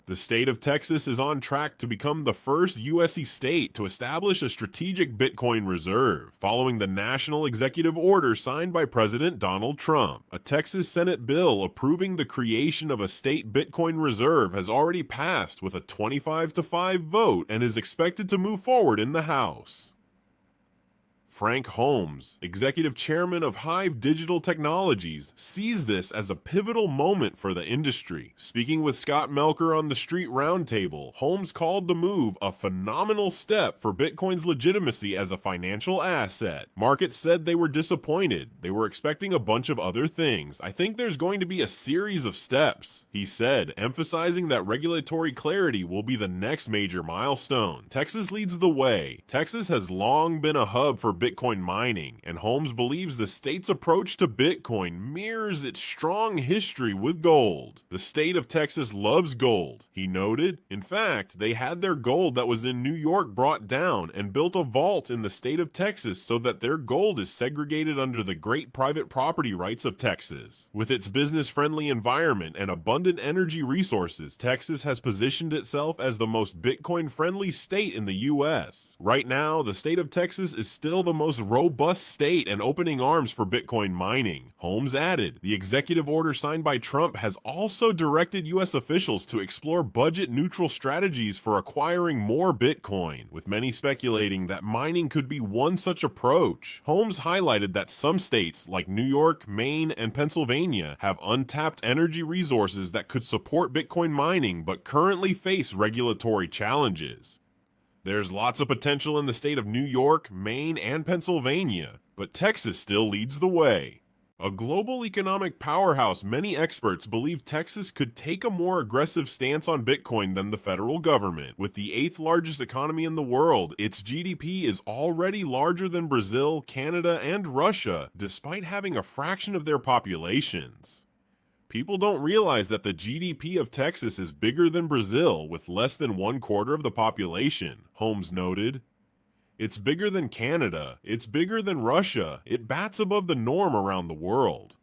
The state of Texas is on track to become the first U.S. state to establish a strategic Bitcoin reserve, following the national executive order signed by President Donald Trump. A Texas Senate bill approving the creation of a state Bitcoin reserve has already passed with a 25-5 vote and is expected to move forward in the House. Frank Holmes, executive chairman of HIVE Digital Technologies, sees this as a pivotal moment for the industry. Speaking with Scott Melker on the Street Roundtable, Holmes called the move a phenomenal step for Bitcoin's legitimacy as a financial asset. Markets said they were disappointed. They were expecting a bunch of other things. I think there's going to be a series of steps, he said, emphasizing that regulatory clarity will be the next major milestone. Texas leads the way. Texas has long been a hub for Bitcoin mining, and Holmes believes the state's approach to Bitcoin mirrors its strong history with gold. The state of Texas loves gold, he noted. In fact, they had their gold that was in New York brought down and built a vault in the state of Texas so that their gold is segregated under the great private property rights of Texas. With its business-friendly environment and abundant energy resources, Texas has positioned itself as the most Bitcoin-friendly state in the U.S. Right now, the state of Texas is still the most robust state and opening arms for Bitcoin mining. Holmes added, the executive order signed by Trump has also directed U.S. officials to explore budget-neutral strategies for acquiring more Bitcoin, with many speculating that mining could be one such approach. Holmes highlighted that some states, like New York, Maine, and Pennsylvania, have untapped energy resources that could support Bitcoin mining but currently face regulatory challenges. There's lots of potential in the state of New York, Maine, and Pennsylvania, but Texas still leads the way. A global economic powerhouse, many experts believe Texas could take a more aggressive stance on Bitcoin than the federal government. With the 8th largest economy in the world, its GDP is already larger than Brazil, Canada, and Russia, despite having a fraction of their populations. People don't realize that the GDP of Texas is bigger than Brazil, with less than 1/4 of the population, Holmes noted. It's bigger than Canada, it's bigger than Russia, it bats above the norm around the world.